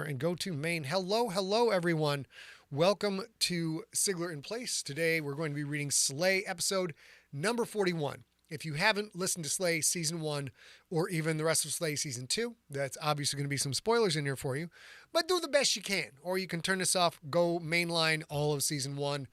and go to main. Hello, everyone. Welcome to Sigler in Place. Today we're going to be reading Slay episode number 41. If you haven't listened to Slay season 1 or even the rest of Slay season 2, that's obviously going to be some spoilers in here for you, but do the best you can. Or you can turn this off, go mainline all of season 1,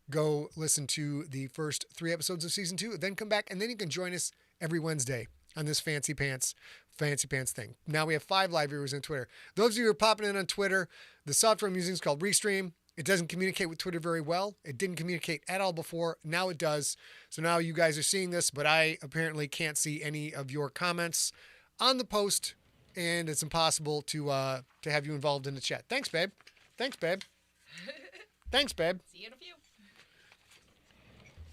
go listen to the first 3 episodes of season 2, then come back, and then you can join us every Wednesday on this fancy pants thing. Now we have 5 live viewers on Twitter. Those of you who are popping in on Twitter, the software I'm using is called Restream. It doesn't communicate with Twitter very well. It didn't communicate at all before. Now it does. So now you guys are seeing this, but I apparently can't see any of your comments on the post, and it's impossible to have you involved in the chat. Thanks, babe. Thanks, babe. See you in a few.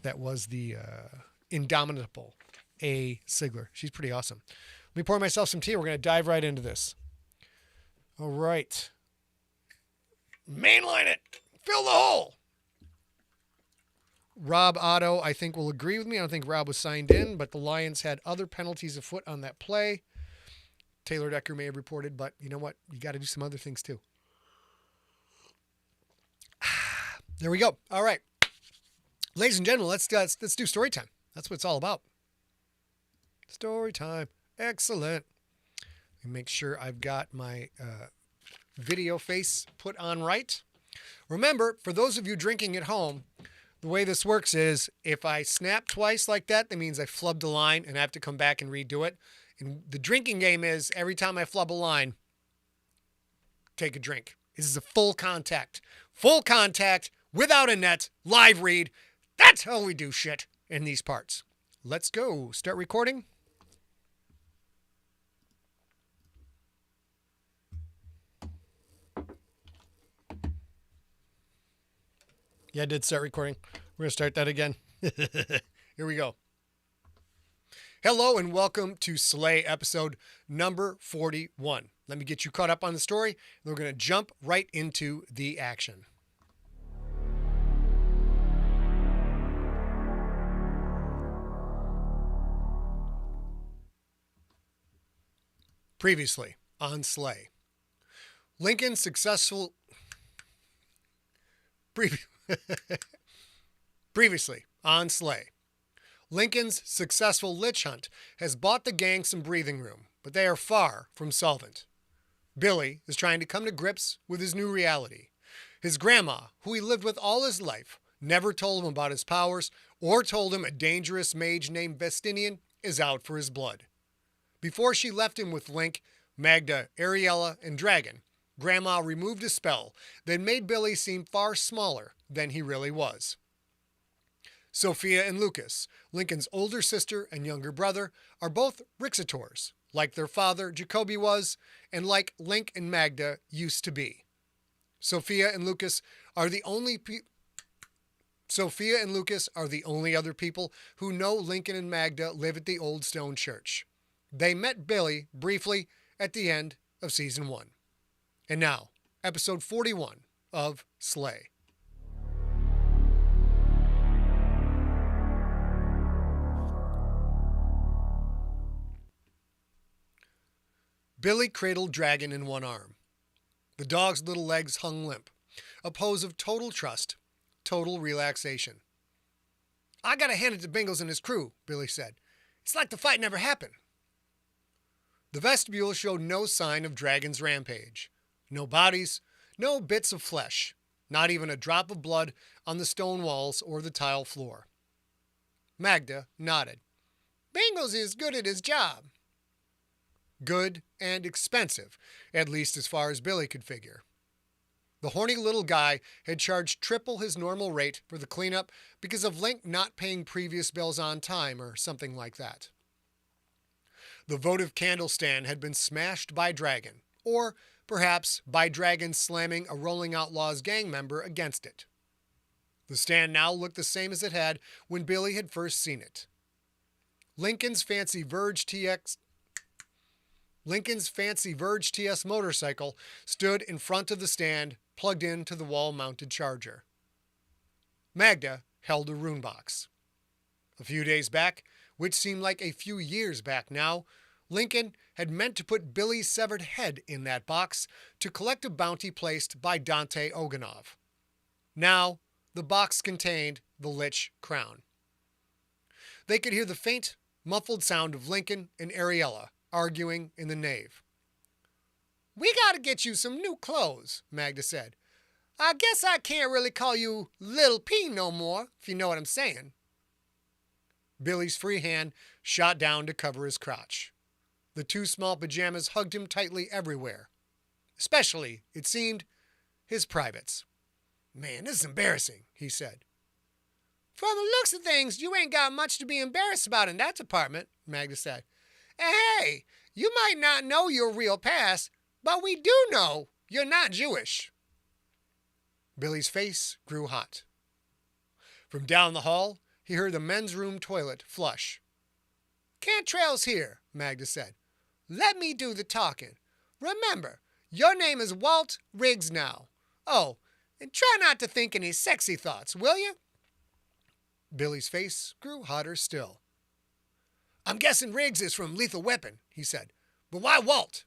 That was the indomitable A. Sigler. She's pretty awesome. Let me pour myself some tea. We're going to dive right into this. All right. Mainline it. Fill the hole. Rob Otto, I think, will agree with me. I don't think Rob was signed in, but the Lions had other penalties afoot on that play. Taylor Decker may have reported, but you know what? You got to do some other things too. There we go. All right. Ladies and gentlemen, let's do story time. That's what it's all about. Story time. Excellent. Let me make sure I've got my video face put on right. Remember, for those of you drinking at home, the way this works is if I snap twice like that, that means I flubbed a line and I have to come back and redo it. And the drinking game is every time I flub a line, take a drink. This is a full contact without a net, live read. That's how we do shit in these parts. Let's go. Start recording. Yeah, I did start recording. We're going to start that again. Here we go. Hello and welcome to Slay episode number 41. Let me get you caught up on the story, and we're going to jump right into the action. Previously on Slay. Lincoln's successful... Previously on Slay. Lincoln's successful lich hunt has bought the gang some breathing room, but they are far from solvent. Billy is trying to come to grips with his new reality. His grandma, who he lived with all his life, never told him about his powers or told him a dangerous mage named Vestinian is out for his blood. Before she left him with Linc, Magda, Ariella, and Dragon, Grandma removed a spell that made Billy seem far smaller than he really was. Sophia and Lukas, Lincoln's older sister and younger brother, are both Rixators, like their father Jacoby was, and like Linc and Magda used to be. Sophia and Lukas are the only other people who know Lincoln and Magda live at the old stone church. They met Billy briefly at the end of season 1. And now, episode 41 of Slay. Billy cradled Dragon in one arm. The dog's little legs hung limp, a pose of total trust, total relaxation. "I gotta hand it to Bingles and his crew," Billy said. "It's like the fight never happened." The vestibule showed no sign of Dragon's rampage. No bodies, no bits of flesh, not even a drop of blood on the stone walls or the tile floor. Magda nodded. "Bingles is good at his job." Good and expensive, at least as far as Billy could figure. The horny little guy had charged triple his normal rate for the cleanup because of Linc not paying previous bills on time or something like that. The votive candle stand had been smashed by Dragon, or perhaps by Dragon slamming a Rolling Outlaws gang member against it. The stand now looked the same as it had when Billy had first seen it. Lincoln's fancy Verge TS motorcycle stood in front of the stand, plugged into the wall-mounted charger. Magda held a rune box. A few days back, which seemed like a few years back now, Lincoln had meant to put Billy's severed head in that box to collect a bounty placed by Dante Oganov. Now, the box contained the Lich crown. They could hear the faint, muffled sound of Lincoln and Ariella arguing in the nave. "We gotta get you some new clothes," Magda said. "I guess I can't really call you Lil P no more, if you know what I'm saying." Billy's free hand shot down to cover his crotch. The two small pajamas hugged him tightly everywhere, especially, it seemed, his privates. "Man, this is embarrassing," he said. "From the looks of things, you ain't got much to be embarrassed about in that department," Magda said. "And hey, you might not know your real past, but we do know you're not Jewish." Billy's face grew hot. From down the hall, he heard the men's room toilet flush. "Cantrell's here," Magda said. "Let me do the talking. Remember, your name is Walt Riggs now. Oh, and try not to think any sexy thoughts, will you?" Billy's face grew hotter still. "I'm guessing Riggs is from Lethal Weapon," he said. "But why Walt?"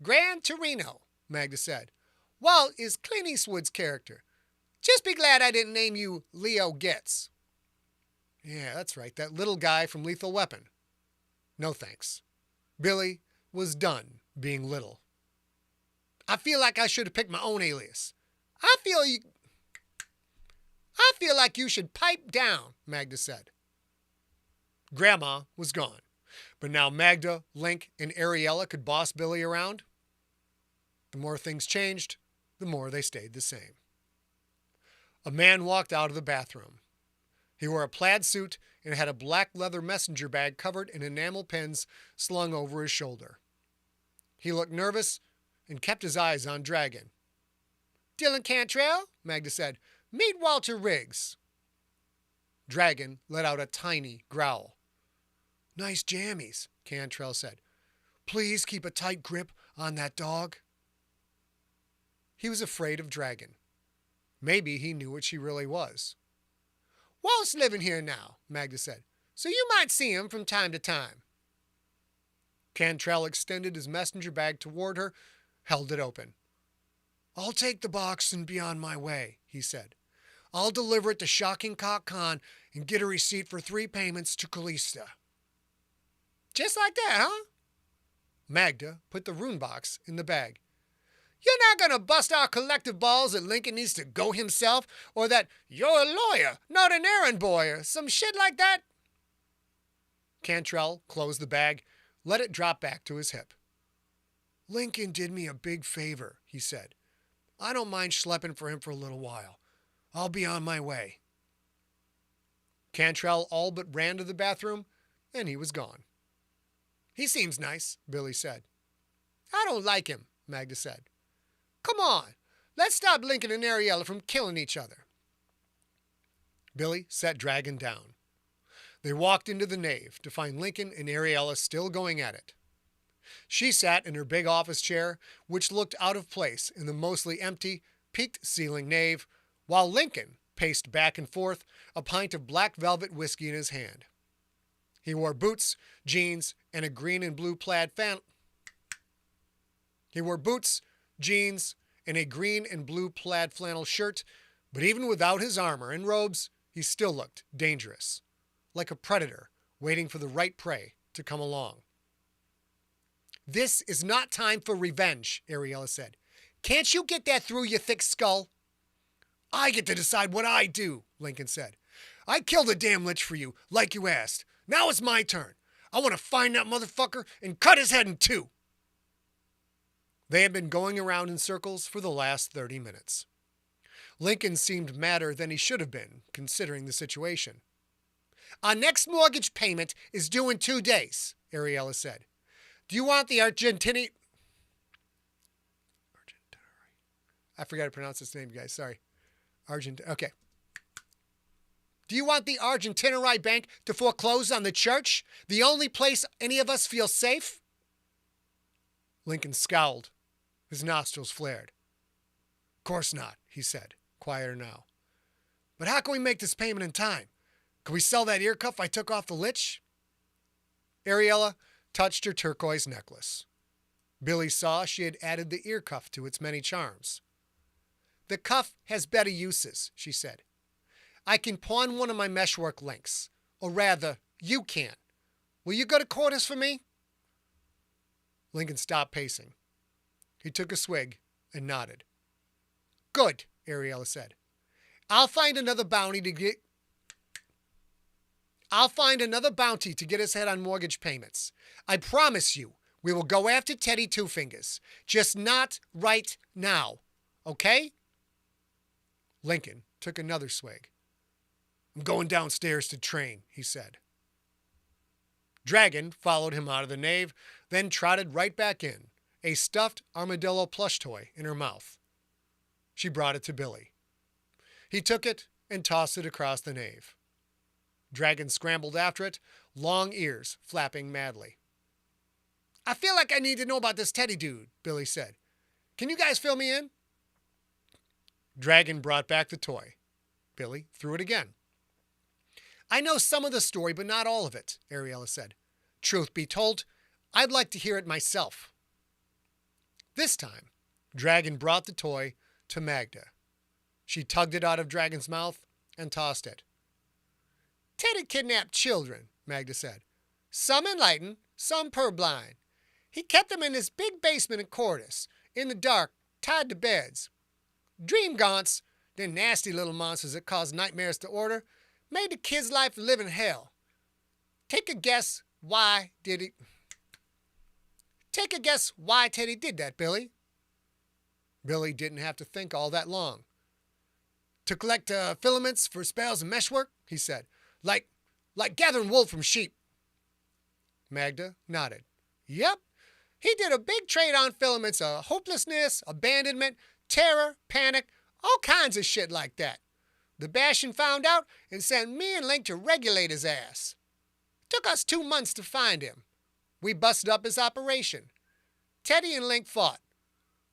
"Gran Torino," Magda said. "Walt is Clint Eastwood's character. Just be glad I didn't name you Leo Getz." Yeah, that's right, that little guy from Lethal Weapon. No thanks. Billy was done being little. "I feel like I should have picked my own alias. I feel like you should pipe down," Magda said. Grandma was gone, but now Magda, Linc, and Ariella could boss Billy around. The more things changed, the more they stayed the same. A man walked out of the bathroom. He wore a plaid suit and had a black leather messenger bag covered in enamel pins slung over his shoulder. He looked nervous and kept his eyes on Dragon. "Dylan Cantrell," Magda said. "Meet Walter Riggs." Dragon let out a tiny growl. "Nice jammies," Cantrell said. "Please keep a tight grip on that dog." He was afraid of Dragon. Maybe he knew what she really was. "Walt's living here now," Magda said, "so you might see him from time to time." Cantrell extended his messenger bag toward her, held it open. "I'll take the box and be on my way," he said. "I'll deliver it to Shocking Cock Khan and get a receipt for 3 payments to Callista." "Just like that, huh?" Magda put the rune box in the bag. "You're not going to bust our collective balls that Lincoln needs to go himself, or that you're a lawyer, not an errand boy, or some shit like that?" Cantrell closed the bag, let it drop back to his hip. "Lincoln did me a big favor," he said. "I don't mind schlepping for him for a little while. I'll be on my way." Cantrell all but ran to the bathroom, and he was gone. "He seems nice," Billy said. "I don't like him," Magda said. "Come on, let's stop Lincoln and Ariella from killing each other." Billy set Dragon down. They walked into the nave to find Lincoln and Ariella still going at it. She sat in her big office chair, which looked out of place in the mostly empty, peaked-ceiling nave, while Lincoln paced back and forth, a pint of black velvet whiskey in his hand. He wore boots, jeans, and a green and blue plaid flannel shirt, but even without his armor and robes, he still looked dangerous, like a predator waiting for the right prey to come along. "This is not time for revenge," Ariella said. "Can't you get that through your thick skull?" "I get to decide what I do," Lincoln said. "I killed a damn lich for you, like you asked. Now it's my turn. I want to find that motherfucker and cut his head in 2. They had been going around in circles for the last 30 minutes. Lincoln seemed madder than he should have been, considering the situation. "Our next mortgage payment is due in 2 days," Ariella said. "Do you want the Argentini..." I forgot to pronounce his name, guys. Sorry. Okay. "Do you want the Argentinarite Bank to foreclose on the church? The only place any of us feel safe?" Lincoln scowled. His nostrils flared. "Course not," he said, quieter now. "But how can we make this payment in time? Can we sell that ear cuff I took off the lich?" Ariella touched her turquoise necklace. Billy saw she had added the ear cuff to its many charms. The cuff has better uses, she said. I can pawn one of my meshwork links. Or rather, you can. Will you go to quarters for me? Lincoln stopped pacing. He took a swig and nodded. Good, Ariella said. I'll find another bounty to get his head on mortgage payments. I promise you, we will go after Teddy Two Fingers. Just not right now, okay? Lincoln took another swig. I'm going downstairs to train, he said. Dragon followed him out of the nave, then trotted right back in, a stuffed armadillo plush toy in her mouth. She brought it to Billy. He took it and tossed it across the nave. Dragon scrambled after it, long ears flapping madly. I feel like I need to know about this Teddy dude, Billy said. Can you guys fill me in? Dragon brought back the toy. Billy threw it again. I know some of the story, but not all of it, Ariella said. Truth be told, I'd like to hear it myself. This time, Dragon brought the toy to Magda. She tugged it out of Dragon's mouth and tossed it. Teddy kidnapped children, Magda said. Some enlightened, some purblind. He kept them in this big basement in Cordis, in the dark, tied to beds. Dream gaunts, they're nasty little monsters that cause nightmares to order, made the kid's life live in hell. Take a guess why Teddy did that, Billy. Billy didn't have to think all that long. To collect filaments for spells and meshwork, he said. Like gathering wool from sheep. Magda nodded. Yep. He did a big trade on filaments of hopelessness, abandonment, terror, panic, all kinds of shit like that. The Bastion found out and sent me and Linc to regulate his ass. Took us 2 months to find him. We busted up his operation. Teddy and Linc fought.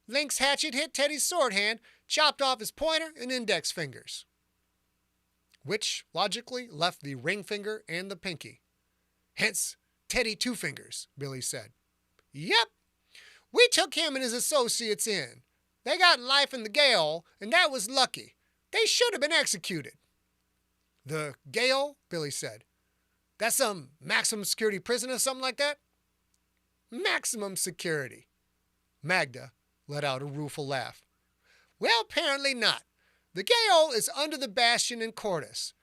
Linc's hatchet hit Teddy's sword hand, chopped off his pointer and index fingers, which logically left the ring finger and the pinky. Hence, Teddy Two Fingers, Billy said. Yep. We took him and his associates in. They got life in the Gaol, and that was lucky. They should have been executed. The Gaol, Billy said. That's some maximum security prison or something like that? Maximum security. Magda let out a rueful laugh. Well, apparently not. The Gaol is under the Bastion in Cordis.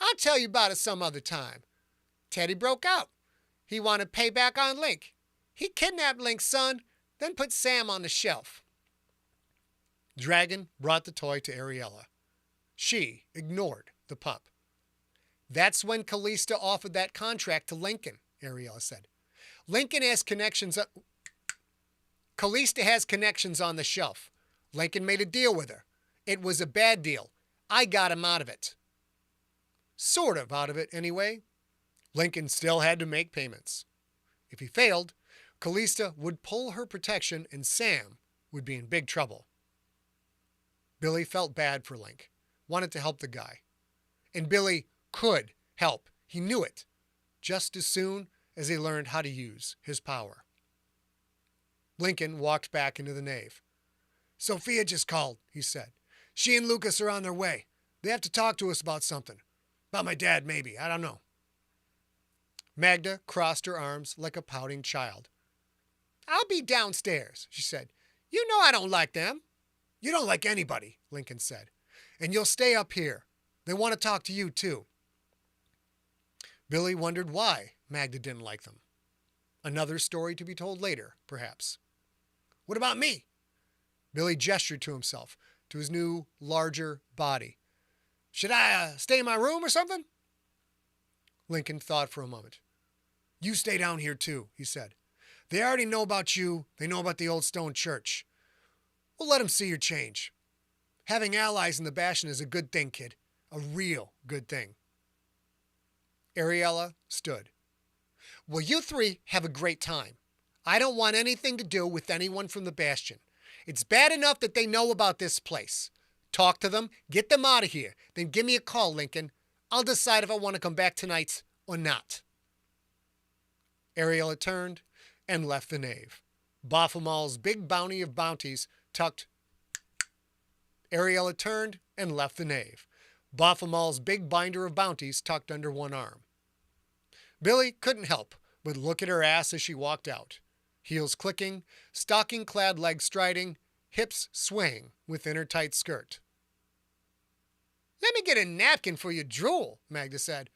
I'll tell you about it some other time. Teddy broke out. He wanted payback on Linc. He kidnapped Linc's son, then put Sam on the shelf. Dragon brought the toy to Ariella. She ignored the pup. That's when Callista offered that contract to Lincoln, Ariella said. Callista has connections on the shelf. Lincoln made a deal with her. It was a bad deal. I got him out of it. Sort of out of it, anyway. Lincoln still had to make payments. If he failed, Callista would pull her protection and Sam would be in big trouble. Billy felt bad for Linc, wanted to help the guy. And Billy could help. He knew it, just as soon as he learned how to use his power. Lincoln walked back into the nave. Sophia just called, he said. She and Lukas are on their way. They have to talk to us about something. About my dad, maybe. I don't know. Magda crossed her arms like a pouting child. I'll be downstairs, she said. You know I don't like them. You don't like anybody, Lincoln said. And you'll stay up here. They want to talk to you, too. Billy wondered why Magda didn't like them. Another story to be told later, perhaps. What about me? Billy gestured to himself, to his new, larger body. Should I stay in my room or something? Lincoln thought for a moment. You stay down here too, he said. They already know about you. They know about the old stone church. We'll let them see your change. Having allies in the Bastion is a good thing, kid. A real good thing. Ariella stood. Well, you three have a great time. I don't want anything to do with anyone from the Bastion. It's bad enough that they know about this place. Talk to them, get them out of here. Then give me a call, Lincoln. I'll decide if I want to come back tonight or not. Ariella turned and left the nave. Baphomet's big bounty of bounties tucked. Ariella turned and left the nave. Baphomet's big binder of bounties tucked under one arm. Billy couldn't help but look at her ass as she walked out. Heels clicking, stocking-clad legs striding, hips swaying within her tight skirt. "Let me get a napkin for your drool," Magda said.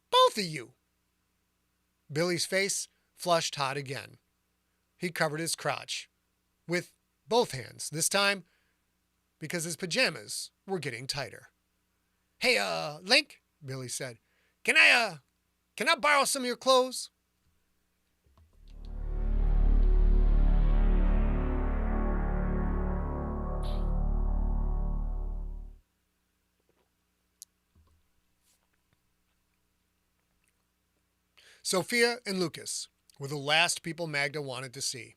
"Both of you." Billy's face flushed hot again. He covered his crotch with both hands, this time because his pajamas were getting tighter. "Hey, Linc," Billy said, Can I borrow some of your clothes?" Sophia and Lukas were the last people Magda wanted to see.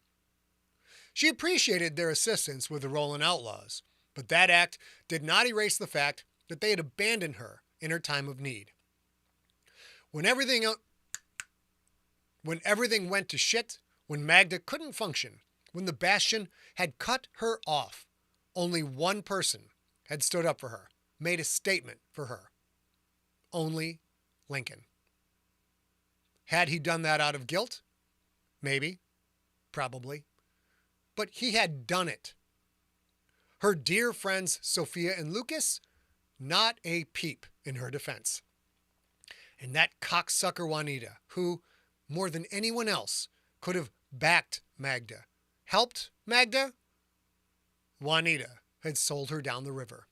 She appreciated their assistance with the Roland Outlaws, but that act did not erase the fact that they had abandoned her in her time of need. When everything went to shit, when Magda couldn't function, when the Bastion had cut her off, only one person had stood up for her, made a statement for her. Only Lincoln. Had he done that out of guilt? Maybe. Probably. But he had done it. Her dear friends Sophia and Lukas, not a peep in her defense. And that cocksucker Juanita, who, more than anyone else, could have backed Magda, helped Magda, Juanita had sold her down the river.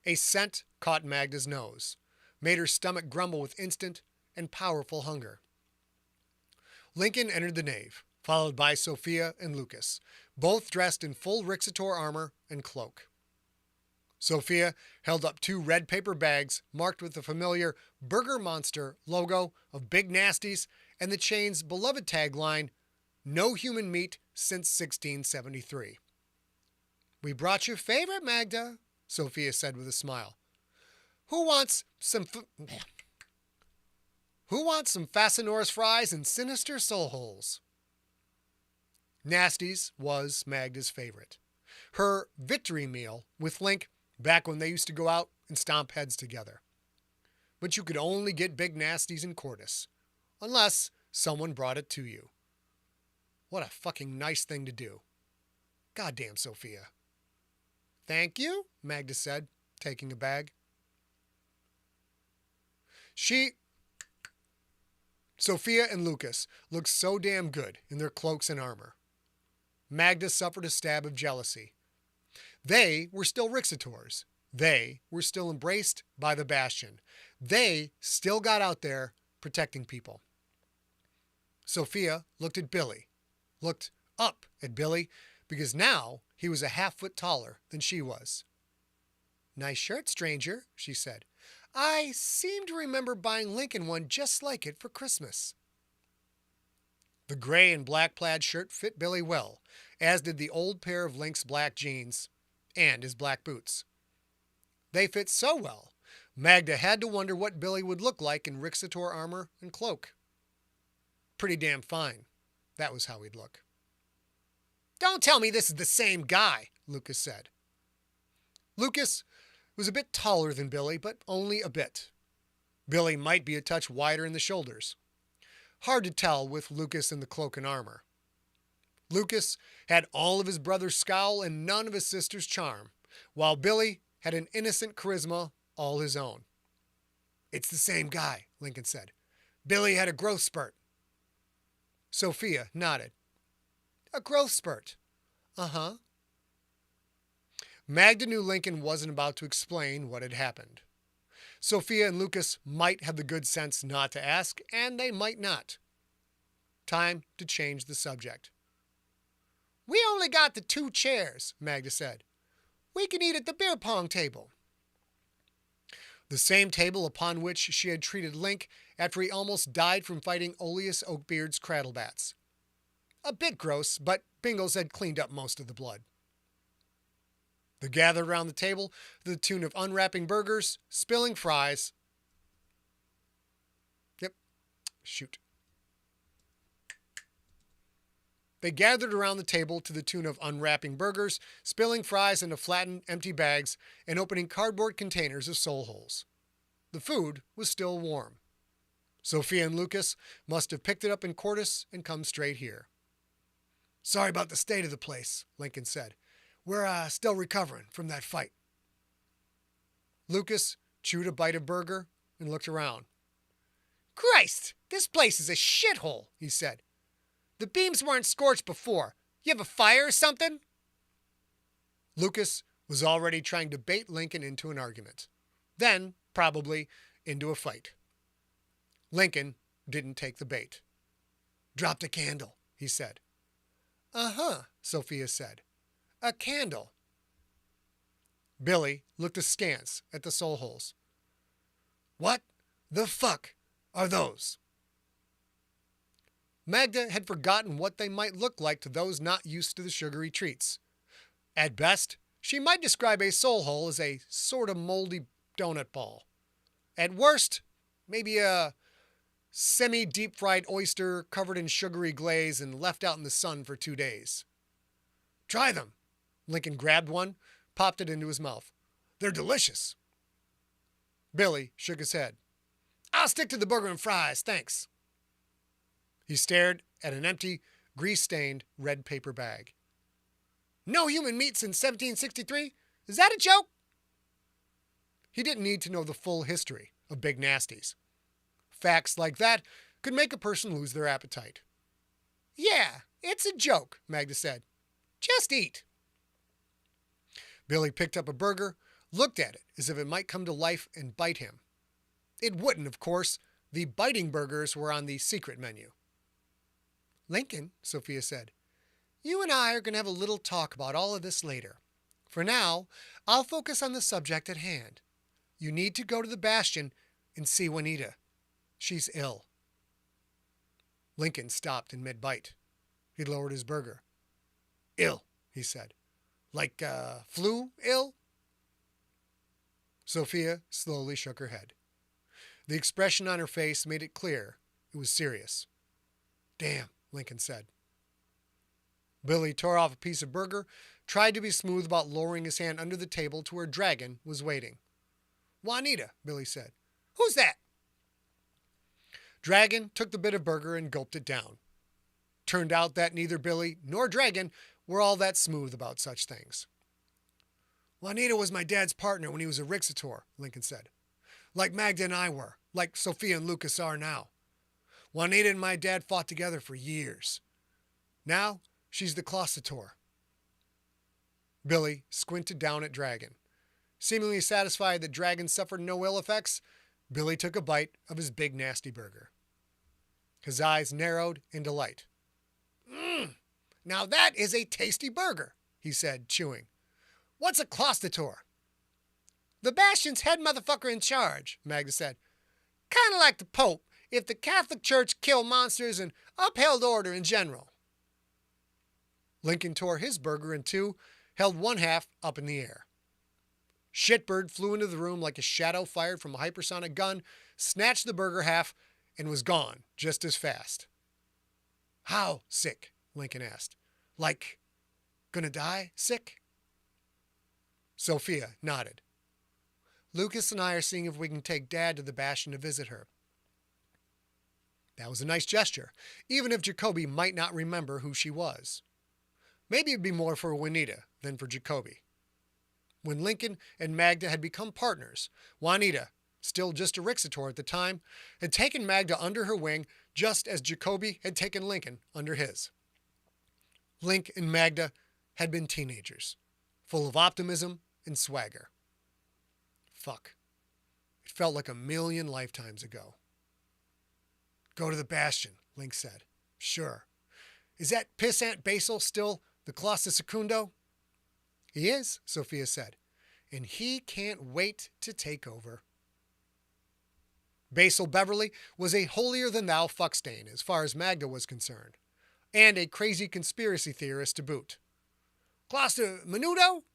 A scent caught Magda's nose, made her stomach grumble with instant and powerful hunger. Lincoln entered the nave, followed by Sophia and Lukas, both dressed in full Rixator armor and cloak. Sophia held up 2 red paper bags marked with the familiar Burger Monster logo of Big Nasties and the chain's beloved tagline, "No human meat since 1673. "We brought your favorite, Magda," Sophia said with a smile. Who wants some Facinor's fries and sinister soul holes?" Nasties was Magda's favorite. Her victory meal with Linc back when they used to go out and stomp heads together. But you could only get Big Nasties in Cordis, unless someone brought it to you. What a fucking nice thing to do. Goddamn, Sophia. "Thank you," Magda said, taking a bag. Sophia and Lukas looked so damn good in their cloaks and armor. Magda suffered a stab of jealousy. They were still Rixators. They were still embraced by the Bastion. They still got out there protecting people. Sophia looked at Billy, looked up at Billy, because now he was a half-foot taller than she was. "Nice shirt, stranger," she said. "I seem to remember buying Lincoln one just like it for Christmas." The gray and black plaid shirt fit Billy well, as did the old pair of Linc's black jeans and his black boots. They fit so well, Magda had to wonder what Billy would look like in Rixator armor and cloak. Pretty damn fine. That was how he'd look. "Don't tell me this is the same guy," Lukas said. Lukas was a bit taller than Billy, but only a bit. Billy might be a touch wider in the shoulders. Hard to tell with Lukas in the cloak and armor. Lukas had all of his brother's scowl and none of his sister's charm, while Billy had an innocent charisma all his own. "It's the same guy," Lincoln said. "Billy had a growth spurt." Sophia nodded. "A growth spurt. Uh-huh." Magda knew Lincoln wasn't about to explain what had happened. Sophia and Lukas might have the good sense not to ask, and they might not. Time to change the subject. "We only got the 2 chairs," Magda said. "We can eat at the beer pong table." The same table upon which she had treated Linc after he almost died from fighting alias Oakbeard's cradlebats. A bit gross, but Bingles had cleaned up most of the blood. They gathered around the table to the tune of unwrapping burgers, spilling fries. Shoot. They gathered around the table to the tune of unwrapping burgers, spilling fries into flattened, empty bags, and opening cardboard containers of soul holes. The food was still warm. Sophia and Lukas must have picked it up in Cordis and come straight here. "Sorry about the state of the place," Lincoln said. "We're still recovering from that fight." Lukas chewed a bite of burger and looked around. "Christ, this place is a shithole," he said. "The beams weren't scorched before. You have a fire or something?" Lukas was already trying to bait Lincoln into an argument. Then, probably, into a fight. Lincoln didn't take the bait. "Dropped a candle," he said. "Uh-huh," Sophia said. "A candle." Billy looked askance at the soul holes. "What the fuck are those?" Magda had forgotten what they might look like to those not used to the sugary treats. At best, she might describe a soul hole as a sort of moldy donut ball. At worst, maybe a semi-deep-fried oyster covered in sugary glaze and left out in the sun for 2 days. "Try them." Lincoln grabbed one, popped it into his mouth. "They're delicious." Billy shook his head. "I'll stick to the burger and fries, thanks." He stared at an empty, grease-stained red paper bag. "No human meat since 1763? Is that a joke?" He didn't need to know the full history of Big Nasties. Facts like that could make a person lose their appetite. "Yeah, it's a joke," Magda said. "Just eat." Billy picked up a burger, looked at it as if it might come to life and bite him. It wouldn't, of course. The biting burgers were on the secret menu. "Lincoln," Sophia said, "you and I are going to have a little talk about all of this later. For now, I'll focus on the subject at hand. You need to go to the Bastion and see Juanita. She's ill." Lincoln stopped in mid-bite. He lowered his burger. "Ill," he said. "Like flu ill?" Sophia slowly shook her head. The expression on her face made it clear it was serious. "Damn," Lincoln said. Billy tore off a piece of burger, tried to be smooth about lowering his hand under the table to where Dragon was waiting. "Juanita," Billy said. "Who's that?" Dragon took the bit of burger and gulped it down. Turned out that neither Billy nor Dragon were all that smooth about such things. "Juanita was my dad's partner when he was a Rixator," Lincoln said. "Like Magda and I were, like Sophia and Lukas are now. Juanita and my dad fought together for years. Now she's the Clostator." Billy squinted down at Dragon. Seemingly satisfied that Dragon suffered no ill effects, Billy took a bite of his big nasty burger. His eyes narrowed in delight. Now that is a tasty burger," he said, chewing. "What's a Clostator?" "The Bastion's head motherfucker in charge," Magda said. "Kinda like the Pope, if the Catholic Church killed monsters and upheld order in general." Lincoln tore his burger in two, held one half up in the air. Shitbird flew into the room like a shadow fired from a hypersonic gun, snatched the burger half, and was gone just as fast. "How sick?" Lincoln asked. "Like, gonna die sick?" Sophia nodded. "Lukas and I are seeing if we can take Dad to the Bastion to visit her." That was a nice gesture, even if Jacoby might not remember who she was. Maybe it'd be more for Juanita than for Jacoby. When Lincoln and Magda had become partners, Juanita, still just a Rixator at the time, had taken Magda under her wing just as Jacoby had taken Lincoln under his. Linc and Magda had been teenagers, full of optimism and swagger. Fuck. It felt like a million lifetimes ago. "Go to the Bastion," Linc said. "Sure. Is that pissant Basil still the Colossus Secundo?" "He is," Sophia said. "And he can't wait to take over." Basil Beverly was a holier-than-thou fuckstain as far as Magda was concerned, and a crazy conspiracy theorist to boot. "Cluster Menudo?"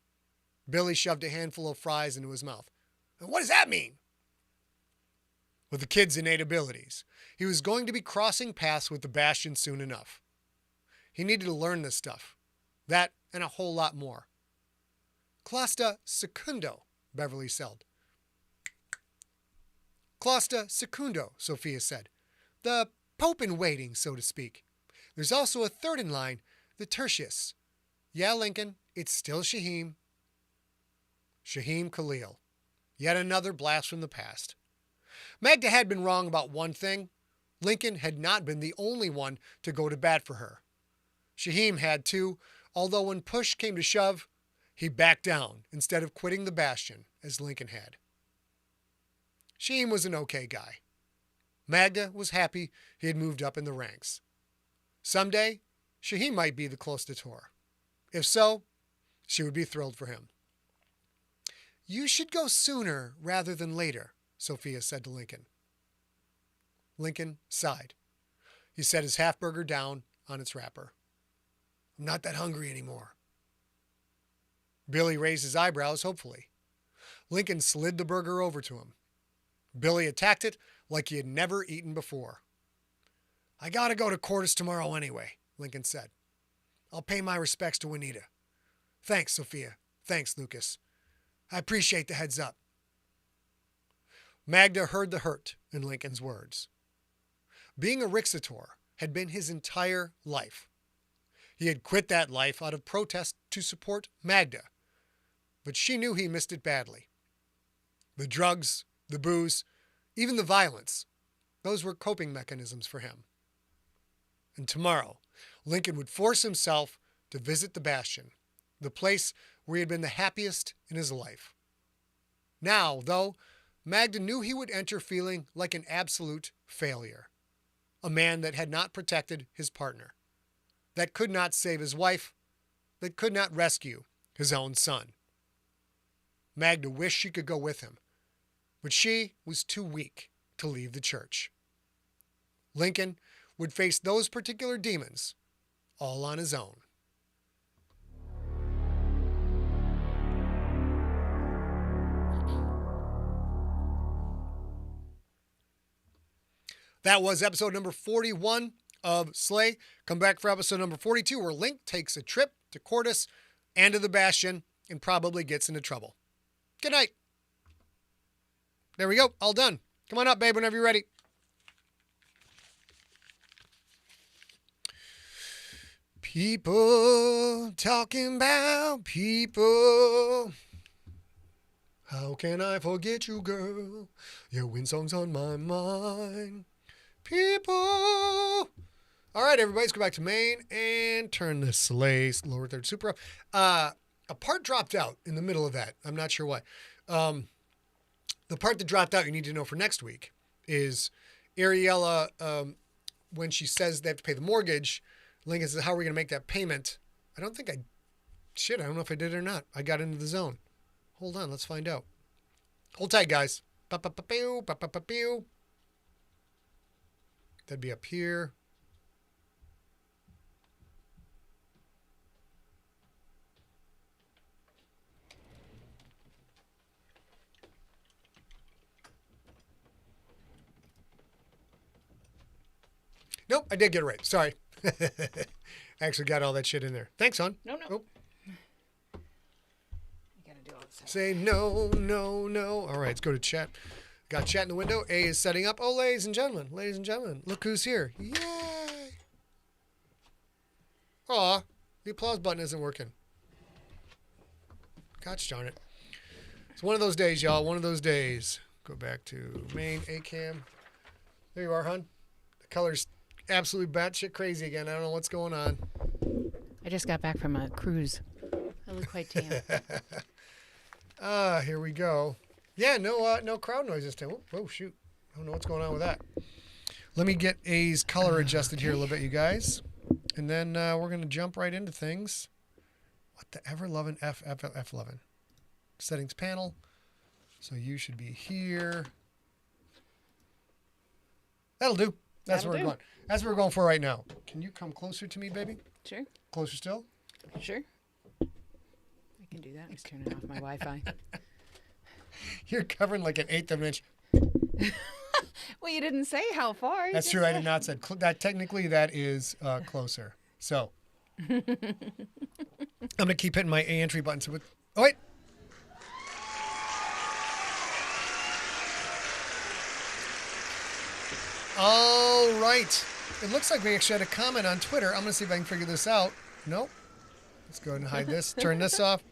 Billy shoved a handful of fries into his mouth. "What does that mean?" With the kid's innate abilities, he was going to be crossing paths with the Bastion soon enough. He needed to learn this stuff. That and a whole lot more. Clasta secundo, Beverly said. Clasta secundo, Sophia said. The Pope in waiting, so to speak. There's also a third in line, the Tertius. Yeah, Lincoln, it's still Shaheem. Shaheem Khalil. Yet another blast from the past. Magda had been wrong about one thing. Lincoln had not been the only one to go to bat for her. Shaheem had too, although when push came to shove, he backed down instead of quitting the bastion as Lincoln had. Shaheem was an okay guy. Magda was happy he had moved up in the ranks. Someday, Shaheem might be the clostator. If so, she would be thrilled for him. You should go sooner rather than later, Sophia said to Lincoln. Lincoln sighed. He set his half-burger down on its wrapper. I'm not that hungry anymore. Billy raised his eyebrows hopefully. Lincoln slid the burger over to him. Billy attacked it like he had never eaten before. I gotta go to Cordis tomorrow anyway, Lincoln said. I'll pay my respects to Juanita. Thanks, Sophia. Thanks, Lukas. I appreciate the heads up. Magda heard the hurt in Lincoln's words. Being a Rixator had been his entire life. He had quit that life out of protest to support Magda, but she knew he missed it badly. The drugs, the booze, even the violence, those were coping mechanisms for him. And tomorrow, Lincoln would force himself to visit the Bastion, the place where he had been the happiest in his life. Now, though, Magda knew he would enter feeling like an absolute failure, a man that had not protected his partner, that could not save his wife, that could not rescue his own son. Magda wished she could go with him, but she was too weak to leave the church. Lincoln would face those particular demons all on his own. That was episode number 41 of Slay. Come back for episode number 42, where Linc takes a trip to Cordis and to the Bastion and probably gets into trouble. Good night. There we go. All done. Come on up, babe, whenever you're ready. People talking about people. How can I forget you, girl? Your wind song's on my mind. People. All right, everybody, let's go back to main and turn the Slay lower third super up. A part dropped out in the middle of that. I'm not sure why. The part that dropped out you need to know for next week is Ariella, when she says they have to pay the mortgage, Lincoln says, how are we going to make that payment? I don't know if I did it or not. I got into the zone. Hold on, let's find out. Hold tight, guys. That'd be up here. Nope, I did get it right. Sorry. I actually got all that shit in there. Thanks, hon. No. Oh. You gotta do all this. Say no, no, no. All right, let's go to chat. Got chat in the window. A is setting up. Oh, ladies and gentlemen, look who's here. Yay. Aw, the applause button isn't working. Gosh darn it. It's one of those days, y'all. One of those days. Go back to main A-cam. There you are, hon. The color's absolutely batshit crazy again. I don't know what's going on. I just got back from a cruise. I look quite tan. Here we go. Yeah, no crowd noises, Tim. Oh, shoot. I don't know what's going on with that. Let me get A's color adjusted here a little bit, you guys. And then we're going to jump right into things. What the ever-loving F11. Settings panel. So you should be here. That'll do. That's where we're going. That's what we're going for right now. Can you come closer to me, baby? Sure. Closer still? Sure. I can do that. Just turning off my Wi-Fi. You're covering like an eighth of an inch. Well, you didn't say how far. That's true. I did not say that. Technically, that is closer. So I'm going to keep hitting my A entry button. So oh, wait. All right. It looks like we actually had a comment on Twitter. I'm going to see if I can figure this out. Nope. Let's go ahead and hide this. Turn this off.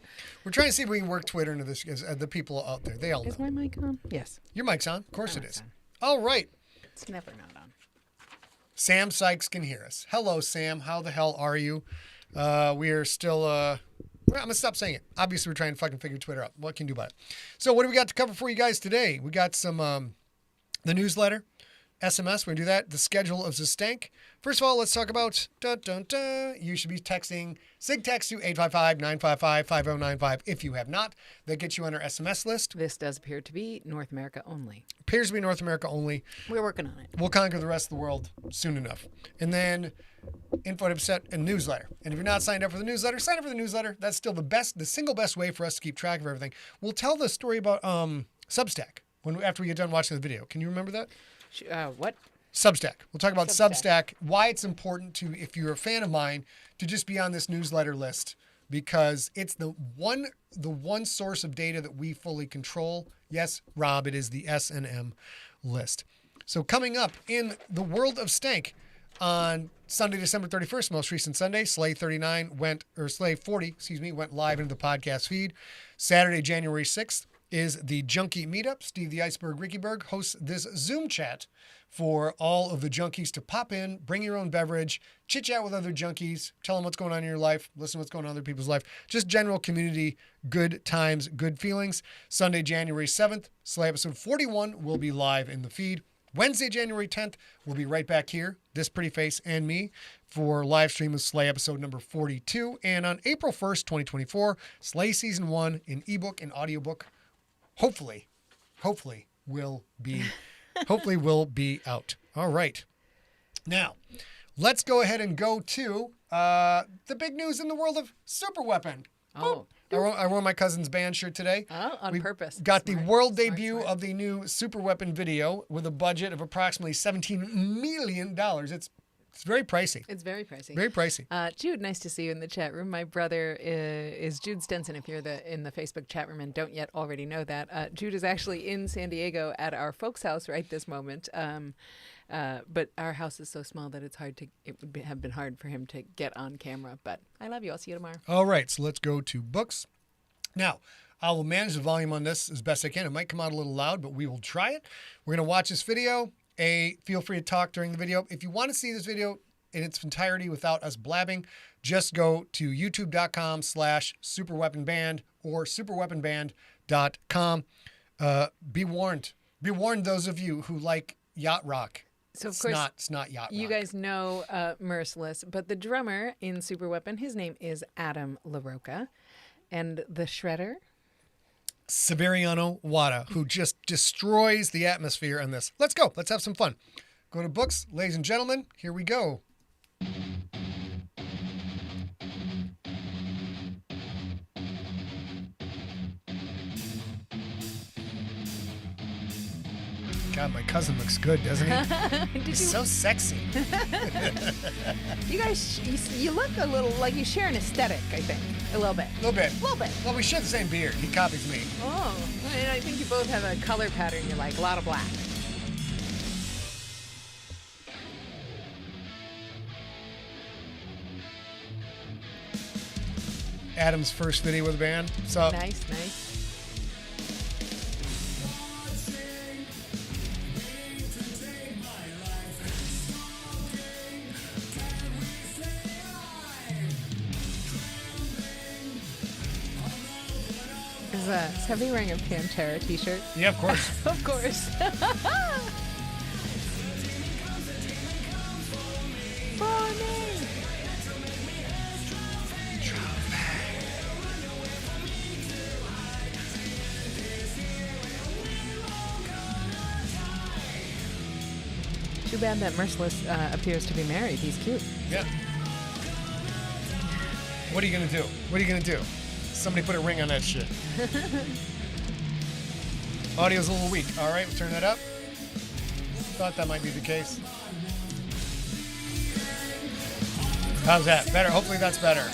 We're trying to see if we can work Twitter into this. The people out there, they all know. Is my mic on? Yes. Your mic's on. Of course it is. On. All right. It's never not on. Sam Sykes can hear us. Hello, Sam. How the hell are you? We are still... I'm going to stop saying it. Obviously, we're trying to fucking figure Twitter out. What can you do about it? So what do we got to cover for you guys today? We got some... the newsletter. SMS, we're going to do that. The schedule of the stank. First of all, let's talk about, you should be texting SIG text to 855-955-5095 if you have not. That gets you on our SMS list. This does appear to be North America only. Appears to be North America only. We're working on it. We'll conquer the rest of the world soon enough. And then info to set and newsletter. And if you're not signed up for the newsletter, sign up for the newsletter. That's still the single best way for us to keep track of everything. We'll tell the story about Substack after we get done watching the video. Can you remember that? What? Substack. We'll talk about Substack, why it's important to, if you're a fan of mine, to just be on this newsletter list, because it's the one source of data that we fully control. Yes, Rob, it is the S&M list. So coming up in the world of stank on Sunday, December 31st, most recent Sunday, Slay 40 went live into the podcast feed. Saturday, January 6th, is the Junkie Meetup. Steve the Iceberg Rickyberg hosts this Zoom chat for all of the junkies to pop in, bring your own beverage, chit-chat with other junkies, tell them what's going on in your life, listen to what's going on in other people's life. Just general community, good times, good feelings. Sunday, January 7th, Slay episode 41 will be live in the feed. Wednesday, January 10th, we'll be right back here, this pretty face and me, for live stream of Slay episode number 42. And on April 1st, 2024, Slay season 1 in ebook and audiobook hopefully will be out. All right. Now, let's go ahead and go to the big news in the world of Super Weapon. Oh. I wore my cousin's band shirt today. Oh, on purpose. Got the world debut of the new Super Weapon video with a budget of approximately $17 million. It's very pricey. It's very pricey. Very pricey. Jude, nice to see you in the chat room. My brother is Jude Stenson. If you're in the Facebook chat room and don't yet already know that, Jude is actually in San Diego at our folks' house right this moment. But our house is so small that it would have been hard for him to get on camera. But I love you. I'll see you tomorrow. All right, so let's go to books. Now, I will manage the volume on this as best I can. It might come out a little loud, but we will try it. We're going to watch this video. Feel free to talk during the video. If you want to see this video in its entirety without us blabbing, just go to youtube.com/superweaponband or superweaponband.com. Be warned. Be warned, those of you who like yacht rock. So, of course, it's not yacht rock. You guys know Merciless, but the drummer in Superweapon, his name is Adam LaRocca. And the shredder? Severiano Wada, who just destroys the atmosphere on this. Let's go. Let's have some fun. Go to books. Ladies and gentlemen, here we go. God, my cousin looks good, doesn't he? He's so sexy. You guys, you look a little like you share an aesthetic, I think. A little bit. A little bit. A little bit. Well, we share the same beard. He copies me. Oh, and I think you both have a color pattern you like, a lot of black. Adam's first video with the band. So Nice, nice. Is Heavy wearing a Pantera t-shirt? yeah, of course. Of course. For me. Too bad that Merciless appears to be married. He's cute. Yeah. What are you gonna do? What are you gonna do? Somebody put a ring on that shit. Audio's a little weak. All right, we'll turn that up. Thought that might be the case. How's that? Better? Hopefully that's better.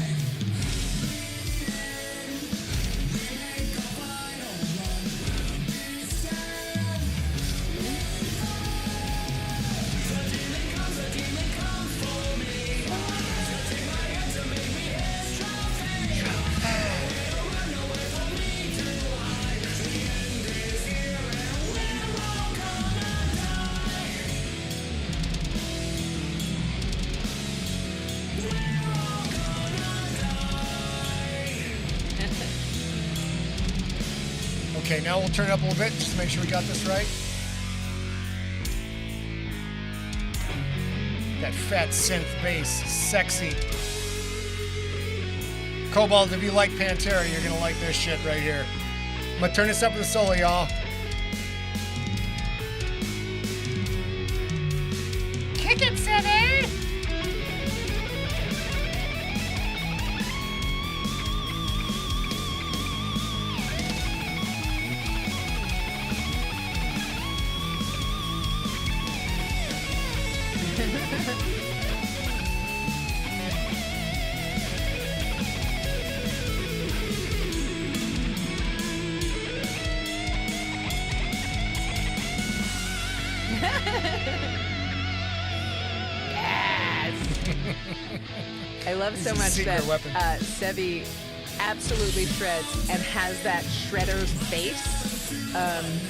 Okay, now we'll turn it up a little bit just to make sure we got this right. That fat synth bass, sexy. Cobalt, if you like Pantera, you're gonna like this shit right here. I'm gonna turn this up with the solo, y'all. Kick it, City! I love so much that Sevi absolutely shreds and has that shredder's face.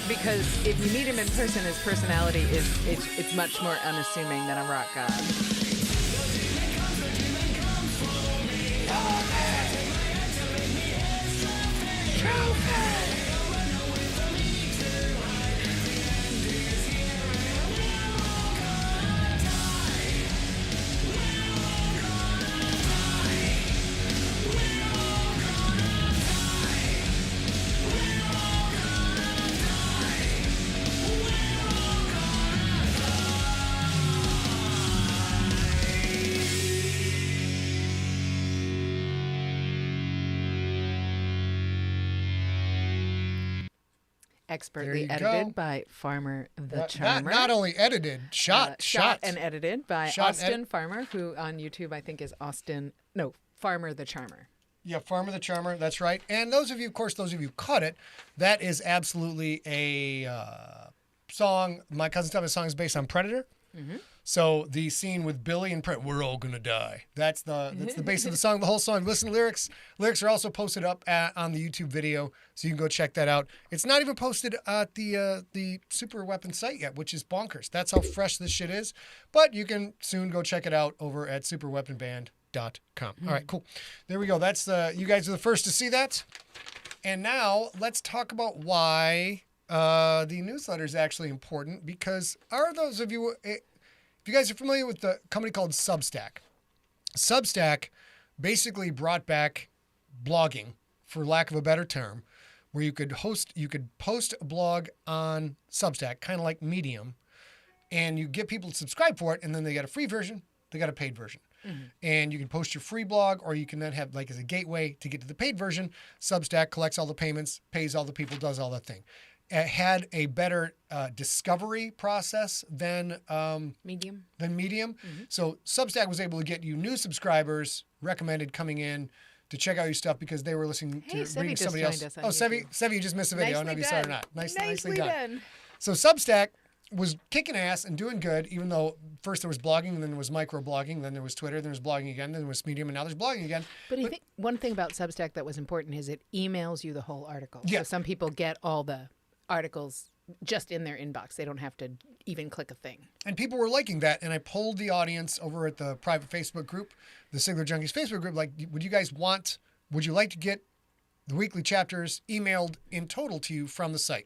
Because if you meet him in person, his personality is it's much more unassuming than a rock god. Expertly edited by Farmer the Charmer. Not only edited, shot and edited by Austin Farmer, who on YouTube I think is Farmer the Charmer. Yeah, Farmer the Charmer, that's right. And those of you who caught it, that is absolutely a song. My Cousin Thomas' song is based on Predator. Mm-hmm. So the scene with Billy and Predator, we're all gonna die. That's the base of the song. The whole song. Listen to lyrics. Lyrics are also posted up on the YouTube video, so you can go check that out. It's not even posted at the Super Weapon site yet, which is bonkers. That's how fresh this shit is. But you can soon go check it out over at superweaponband.com. All right, cool. There we go. That's you guys are the first to see that. And now let's talk about why the newsletter is actually important, because are those of you, if you guys are familiar with the company called Substack, Substack basically brought back blogging, for lack of a better term, where you could post a blog on Substack, kind of like Medium, and you get people to subscribe for it, and then they get a free version, they got a paid version. Mm-hmm. And you can post your free blog, or you can then have, like, as a gateway to get to the paid version, Substack collects all the payments, pays all the people, does all that thing. It had a better discovery process than Medium. Mm-hmm. So Substack was able to get you new subscribers recommended coming in to check out your stuff because they were listening to reading somebody else. Sevi, you just missed a video. I don't know if you saw it or not. Nicely done. So Substack was kicking ass and doing good, even though first there was blogging, and then there was microblogging, then there was Twitter, then there was blogging again, then there was Medium, and now there's blogging again. But I think one thing about Substack that was important is it emails you the whole article. Yeah. So some people get all the articles just in their inbox. They don't have to even click a thing. And people were liking that. And I polled the audience over at the private Facebook group, the Sigler Junkies Facebook group, like, would you like to get the weekly chapters emailed in total to you from the site?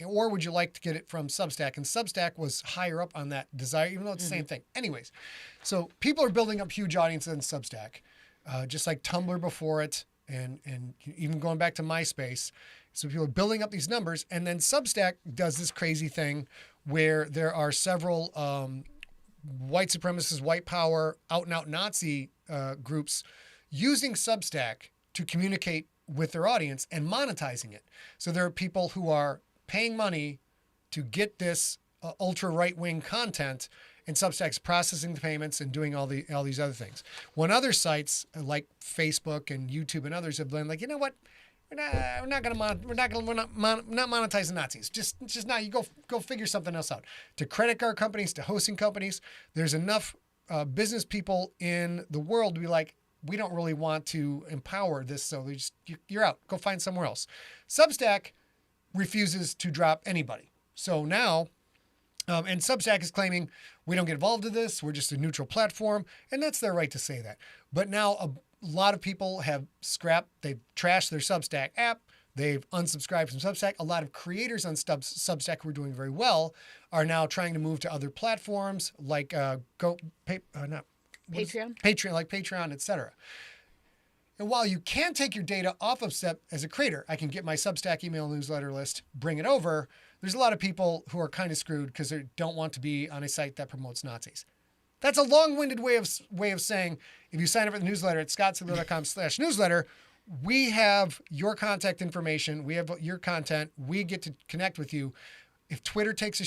Or would you like to get it from Substack? And Substack was higher up on that desire, even though it's the same thing. Anyways, so people are building up huge audiences on Substack, just like Tumblr before it, and even going back to MySpace. So people are building up these numbers, and then Substack does this crazy thing where there are several white supremacist, white power, out-and-out Nazi groups using Substack to communicate with their audience and monetizing it. So there are people who are paying money to get this ultra right-wing content and Substack's processing the payments and doing all these other things. When other sites like Facebook and YouTube and others have been like, you know what, we're not monetizing Nazis. Just not. You go figure something else out. To credit card companies, to hosting companies, there's enough business people in the world to be like, we don't really want to empower this, so you're out. Go find somewhere else. Substack refuses to drop anybody. So now, and Substack is claiming we don't get involved in this. We're just a neutral platform, and that's their right to say that. But now a lot of people have they've trashed their Substack app. They've unsubscribed from Substack. A lot of creators on Substack who are doing very well are now trying to move to other platforms like Patreon, etc. And while you can take your data off of as a creator, I can get my Substack email newsletter list, bring it over. There's a lot of people who are kind of screwed because they don't want to be on a site that promotes Nazis. That's a long-winded way of saying, if you sign up for the newsletter at scottsigler.com/newsletter, we have your contact information. We have your content. We get to connect with you. If Twitter takes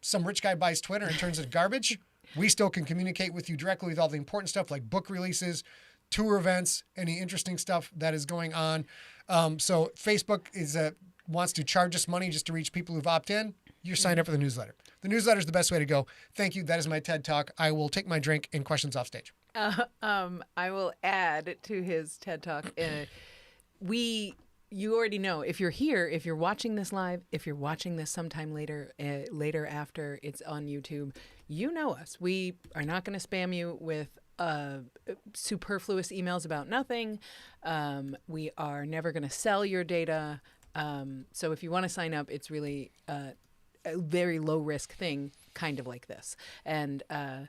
some rich guy buys Twitter and turns it garbage, we still can communicate with you directly with all the important stuff like book releases, tour events, any interesting stuff that is going on. So Facebook wants to charge us money just to reach people who've opted in. You're signed up for the newsletter. The newsletter is the best way to go. Thank you. That is my TED Talk. I will take my drink and questions off stage. I will add to his TED Talk. You already know, if you're here, if you're watching this live, if you're watching this sometime later after it's on YouTube, you know us. We are not going to spam you with superfluous emails about nothing. We are never going to sell your data. So if you want to sign up, it's really a very low risk thing, kind of like this. And I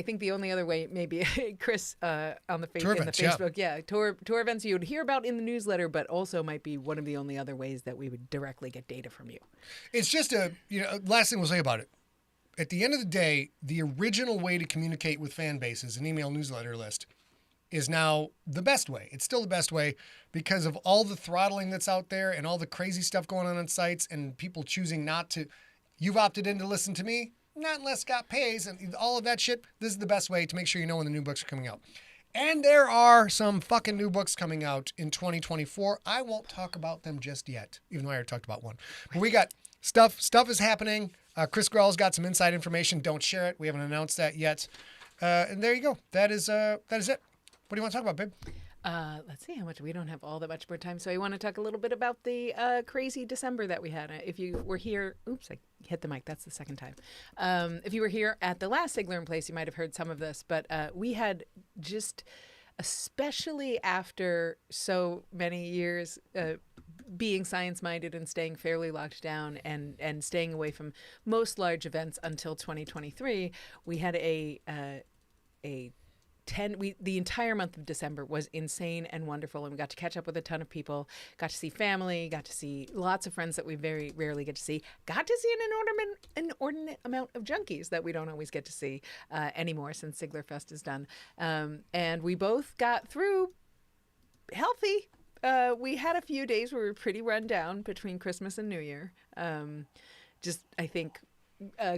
think the only other way, maybe Chris on the Facebook, tour events you would hear about in the newsletter, but also might be one of the only other ways that we would directly get data from you. It's just last thing we'll say about it. At the end of the day, the original way to communicate with fan bases, an email newsletter list, is now the best way. It's still the best way because of all the throttling that's out there and all the crazy stuff going on sites and people choosing not to. You've opted in to listen to me, not unless Scott pays, and all of that shit. This is the best way to make sure you know when the new books are coming out. And there are some fucking new books coming out in 2024. I won't talk about them just yet, even though I already talked about one. But we got stuff. Stuff is happening. Chris Grell's got some inside information. Don't share it. We haven't announced that yet. And there you go. That is it. What do you want to talk about, babe? Let's see how much. We don't have all that much more time. So I want to talk a little bit about the crazy December that we had. If you were here, oops, I hit the mic. That's the second time. If you were here at the last Sigler in Place, you might have heard some of this. But we had just, especially after so many years being science-minded and staying fairly locked down and staying away from most large events until 2023, we had the entire month of December was insane and wonderful, and we got to catch up with a ton of people, got to see family, got to see lots of friends that we very rarely get to see, got to see an inordinate amount of junkies that we don't always get to see anymore since Sigler Fest is done. And we both got through healthy. We had a few days where we were pretty run down between Christmas and New Year. I think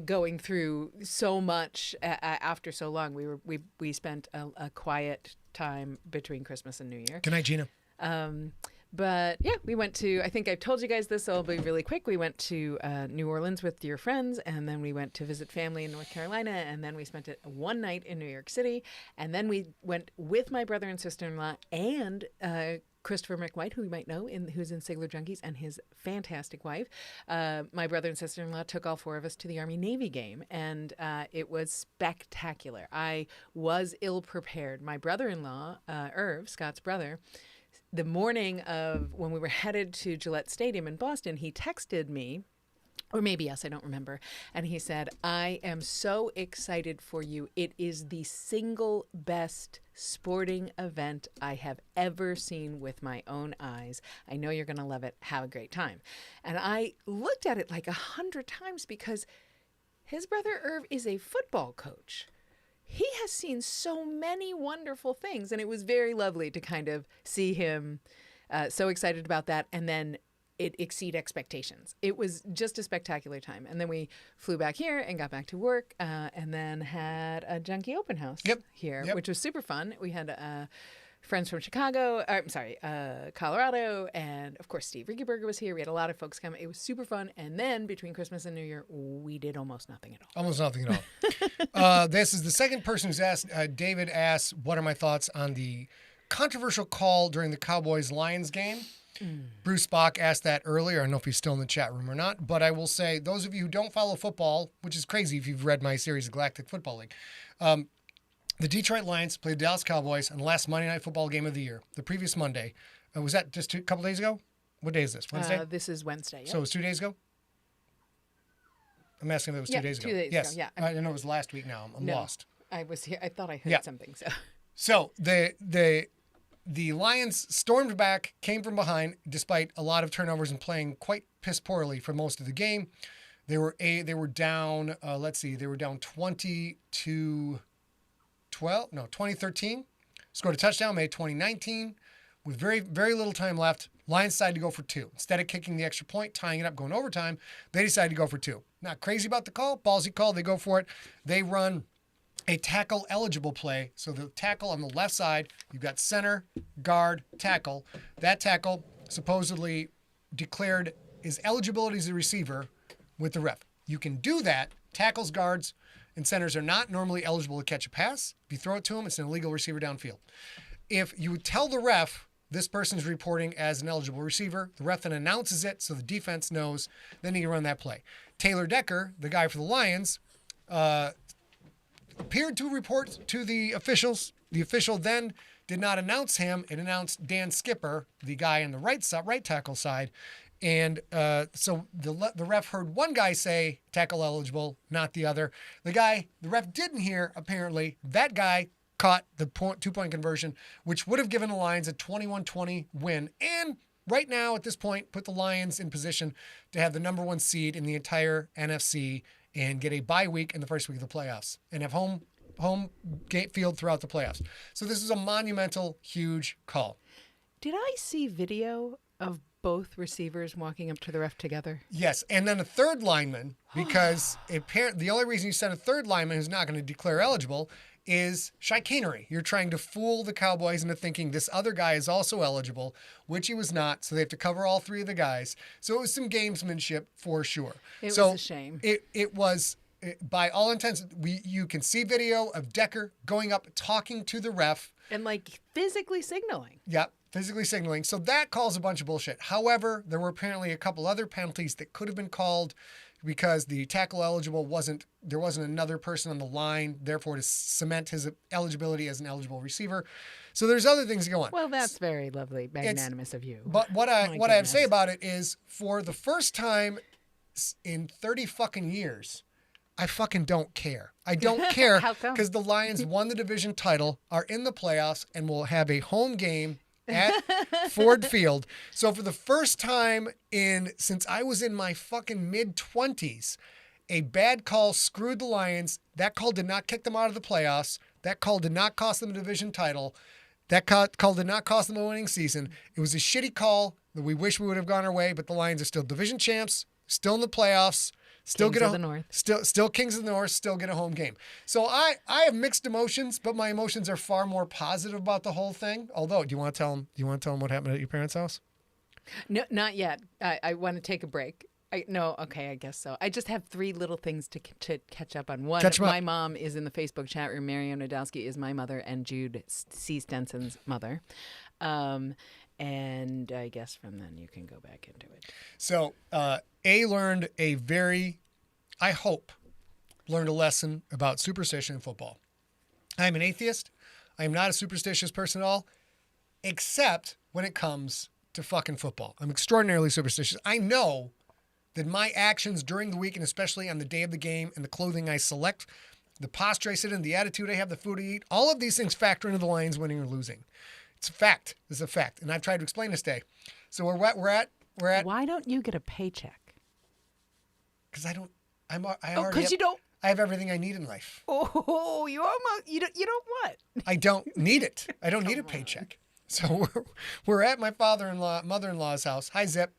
going through so much after so long, we spent a quiet time between Christmas and New Year. Good night, Gina. But yeah, we went to, I think I've told you guys this, so I'll be really quick. We went to New Orleans with dear friends, and then we went to visit family in North Carolina, and then we spent one night in New York City, and then we went with my brother and sister-in-law and Christopher McWhite, who you might know, who's in Sigler Junkies, and his fantastic wife. My brother and sister-in-law took all four of us to the Army-Navy game, and it was spectacular. I was ill-prepared. My brother-in-law, Irv, Scott's brother, the morning of when we were headed to Gillette Stadium in Boston, he texted me, or maybe yes, I don't remember. And he said, I am so excited for you. It is the single best sporting event I have ever seen with my own eyes. I know you're going to love it. Have a great time. And I looked at it like 100 times because his brother Irv is a football coach. He has seen so many wonderful things, and it was very lovely to kind of see him so excited about that, and then it exceed expectations. It was just a spectacular time. And then we flew back here and got back to work and then had a junkie open house here, which was super fun. We had friends from Colorado, and of course Steve Riegeberger was here. We had a lot of folks come. It was super fun. And then between Christmas and New Year, we did almost nothing at all. Almost nothing at all. This is the second person who's asked. David asks, what are my thoughts on the controversial call during the Cowboys-Lions game? Bruce Bach asked that earlier. I don't know if he's still in the chat room or not, but I will say, those of you who don't follow football, which is crazy if you've read my series, the Galactic Football League, the Detroit Lions played the Dallas Cowboys on the last Monday Night Football game of the year, the previous Monday. Was that just a couple days ago? What day is this? Wednesday? This is Wednesday. Yep. So it was 2 days ago? I'm asking if it was 2 days ago. 2 days yes. ago, I know it was last week now. I'm lost. I was here. I thought I heard something. So the Lions stormed back, came from behind, despite a lot of turnovers and playing quite piss poorly for most of the game. They were down. They were down 2013. Scored a touchdown, made 2019 with very, very little time left. Lions decided to go for 2. Instead of kicking the extra point, tying it up, going overtime, they decided to go for 2. Not crazy about the call. Ballsy call. They go for it. They run a tackle eligible play. So the tackle on the left side, you've got center, guard, tackle. That tackle supposedly declared his eligibility as a receiver with the ref. You can do that. Tackles, guards, and centers are not normally eligible to catch a pass. If you throw it to them, it's an illegal receiver downfield. If you would tell the ref this person is reporting as an eligible receiver, the ref then announces it so the defense knows, then he can run that play. Taylor Decker, the guy for the Lions, appeared to report to the officials. The official then did not announce him. It announced Dan Skipper, the guy on the right tackle side. And so the ref heard one guy say tackle eligible, not the other. The ref didn't hear, apparently, that guy caught the 2-point conversion, which would have given the Lions a 21-20 win. And right now, at this point, put the Lions in position to have the number 1 seed in the entire NFC and get a bye week in the first week of the playoffs and have home gate field throughout the playoffs. So this is a monumental, huge call. Did I see video of both receivers walking up to the ref together? Yes, and then a third lineman, because the only reason you send a third lineman who's not going to declare eligible is chicanery. You're trying to fool the Cowboys into thinking this other guy is also eligible, which he was not, so they have to cover all 3 of the guys. So it was some gamesmanship for sure. It was a shame. It was, by all intents, you can see video of Decker going up, talking to the ref. And physically signaling. Yep. Physically signaling. So that calls a bunch of bullshit. However, there were apparently a couple other penalties that could have been called because the tackle eligible there wasn't another person on the line, therefore to cement his eligibility as an eligible receiver. So there's other things going on. Well, that's very lovely, magnanimous of you. But what I have to say about it is, for the first time in 30 fucking years, I fucking don't care. I don't care because the Lions won the division title, are in the playoffs, and will have a home game at Ford Field. So for the first time since I was in my fucking mid-20s, a bad call screwed the Lions. That call did not kick them out of the playoffs. That call did not cost them a division title. That call did not cost them a winning season. It was a shitty call that we wish we would have gone our way, but the Lions are still division champs, still in the playoffs. Still Kings of the North. Still Kings of the North, still get a home game. So I have mixed emotions, but my emotions are far more positive about the whole thing. Although, do you want to tell them what happened at your parents' house? No, not yet. I want to take a break. I guess so. I just have 3 little things to catch up on. One, my mom is in the Facebook chat room. Marianne Nadowski is my mother and Jude C. Stenson's mother. And I guess from then you can go back into it. So, learned a lesson about superstition in football. I'm an atheist. I am not a superstitious person at all, except when it comes to fucking football. I'm extraordinarily superstitious. I know that my actions during the week, and especially on the day of the game, and the clothing I select, the posture I sit in, the attitude I have, the food I eat, all of these things factor into the Lions winning or losing. It's a fact. It's a fact. And I've tried to explain this today. So we're at. Why don't you get a paycheck? Because I don't. Because you don't. I have everything I need in life. Oh, you don't what? I don't need it. I don't need a paycheck. So we're at my mother-in-law's house. Hi, Zip.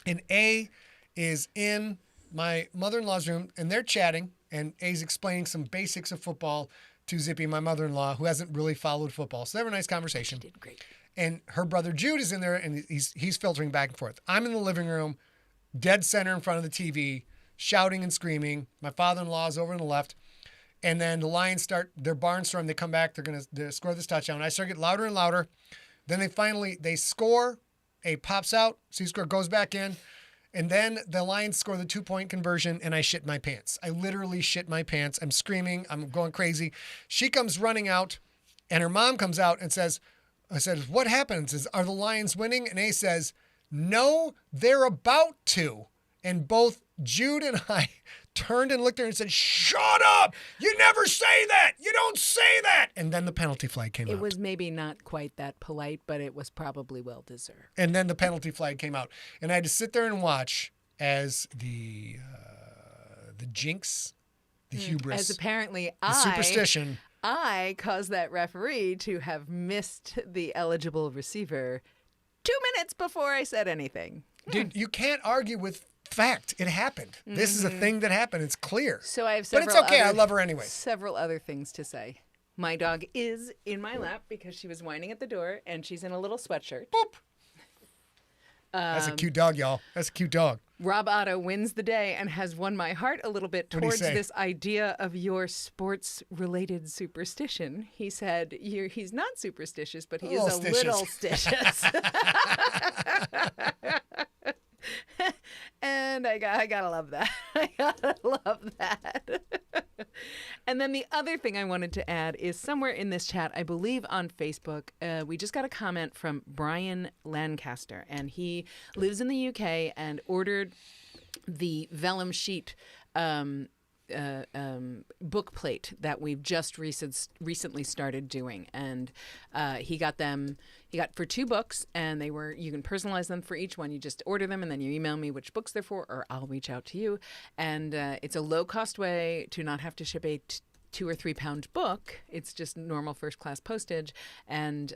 And A is in my mother-in-law's room, and they're chatting, and A's explaining some basics of football to Zippy, my mother-in-law, who hasn't really followed football. So they have a nice conversation. She did great. And her brother Jude is in there, and he's filtering back and forth. I'm in the living room, dead center in front of the TV, shouting and screaming. My father-in-law is over on the left. And then the Lions start their barnstorm. They come back. They're going to score this touchdown. I start getting louder and louder. Then they score. A pops out. C-score goes back in. And then the Lions score the 2-point conversion, and I shit my pants. I literally shit my pants. I'm screaming. I'm going crazy. She comes running out, and her mom comes out and says, what happened? Says, are the Lions winning? And A says, no, they're about to. And both Jude and I turned and looked at her and said, shut up! You never say that! You don't say that! And then the penalty flag came out. It was maybe not quite that polite, but it was probably well-deserved. And then the penalty flag came out. And I had to sit there and watch as the jinx, the hubris, as apparently the superstition. I caused that referee to have missed the eligible receiver 2 minutes before I said anything. Dude, you can't argue with fact. It happened. This is a thing that happened. It's clear. So I have but several it's okay. I love her anyway. Several other things to say. My dog is in my lap because she was whining at the door, and she's in a little sweatshirt. Boop. That's a cute dog, y'all. That's a cute dog. Rob Otto wins the day and has won my heart a little bit towards this idea of your sports-related superstition. He said he's not superstitious, but he is a little stitious. And I gotta love that. I gotta love that. And then the other thing I wanted to add is somewhere in this chat, I believe on Facebook, we just got a comment from Brian Lancaster, and he lives in the UK and ordered the vellum sheet book plate that we've just recently started doing, and he got for 2 books, and you can personalize them for each one. You just order them and then you email me which books they're for, or I'll reach out to you. And it's a low-cost way to not have to ship a 2 or 3 pound book. It's just normal first class postage, and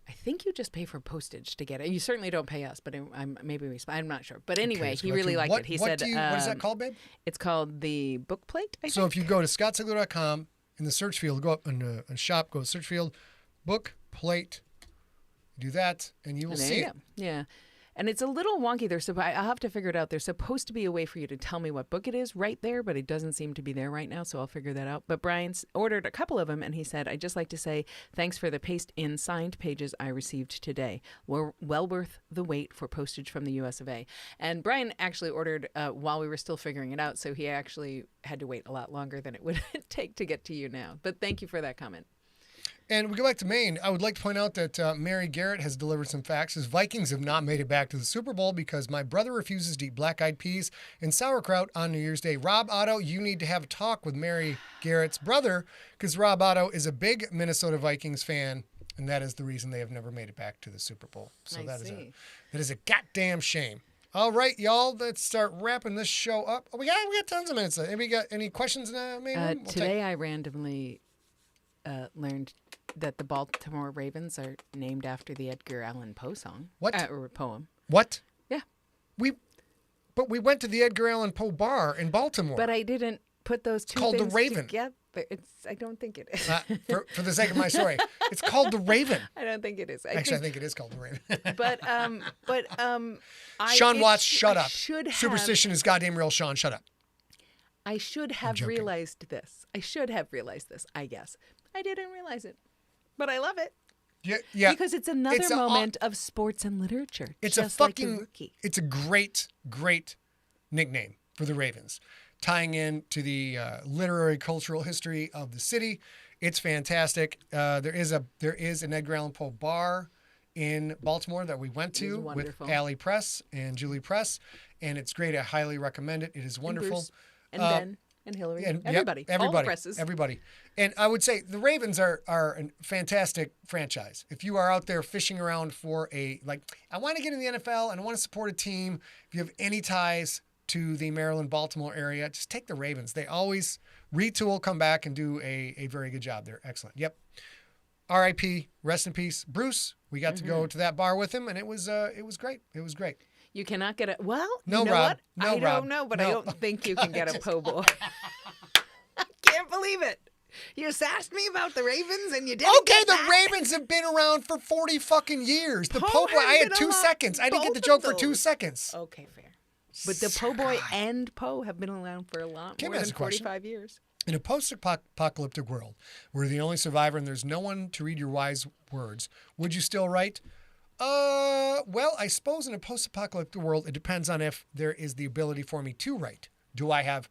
I think you just pay for postage to get it. You certainly don't pay us, but I'm not sure. But anyway, okay, so he really liked it. He said, what is that called, babe? It's called the book plate, I So think. if you go to scottsegler.com, in the search field, go up on shop, go to search field, book plate, do that, and you will see it. Yeah. And it's a little wonky. I'll have to figure it out. There's supposed to be a way for you to tell me what book it is right there, but it doesn't seem to be there right now, so I'll figure that out. But Brian's ordered a couple of them, and he said, I'd just like to say thanks for the paste-in signed pages I received today. Were well worth the wait for postage from the US of A. And Brian actually ordered while we were still figuring it out, so he actually had to wait a lot longer than it would take to get to you now. But thank you for that comment. And we go back to Maine. I would like to point out that Mary Garrett has delivered some facts. His Vikings have not made it back to the Super Bowl because my brother refuses to eat black-eyed peas and sauerkraut on New Year's Day. Rob Otto, you need to have a talk with Mary Garrett's brother because Rob Otto is a big Minnesota Vikings fan, and that is the reason they have never made it back to the Super Bowl. So that is a goddamn shame. All right, y'all, let's start wrapping this show up. Oh, we got tons of minutes. We got any questions in the main room? Today I randomly learned that the Baltimore Ravens are named after the Edgar Allan Poe song. What? Or poem. What? Yeah. But we went to the Edgar Allan Poe bar in Baltimore. But I didn't put those two called things the Raven. together. I don't think it is. For the sake of my story, it's called the Raven. I don't think it is. I think it is called the Raven. but Sean Watts, shut up. Superstition is goddamn real. Sean, shut up. I should have realized this. I guess. I didn't realize it. But I love it. Yeah. Because it's another moment of sports and literature. It's just a like the Rookie. It's a great nickname for the Ravens, tying in to the literary cultural history of the city. It's fantastic. There is an Edgar Allan Poe bar in Baltimore that we went to with Allie Press and Julie Press, and it's great. I highly recommend it. It is wonderful. And Ben. And Hillary, everybody, all the presses. Everybody. And I would say the Ravens are a fantastic franchise. If you are out there fishing around for I want to get in the NFL and I want to support a team, if you have any ties to the Maryland, Baltimore area, just take the Ravens. They always retool, come back, and do a very good job. They're excellent. Yep. R.I.P. Rest in peace, Bruce. We got to go to that bar with him, and it was great. It was great. You cannot get a... Well, No, you know Rob. what? No, I Rob. don't know, but No. I don't think you can get a po' boy. I can't believe it. You sassed me about the Ravens and you didn't Okay, get the that. Ravens have been around for 40 fucking years. The Po po' boy, has I had been 2 around seconds. I didn't get the both of joke for 2 those. seconds. Okay, fair. But the po' boy and po have been around for a lot Can I more ask than a question? 45 years. In a post-apocalyptic world, where you're the only survivor and there's no one to read your wise words, would you still write? Well, I suppose in a post-apocalyptic world, it depends on if there is the ability for me to write. Do I have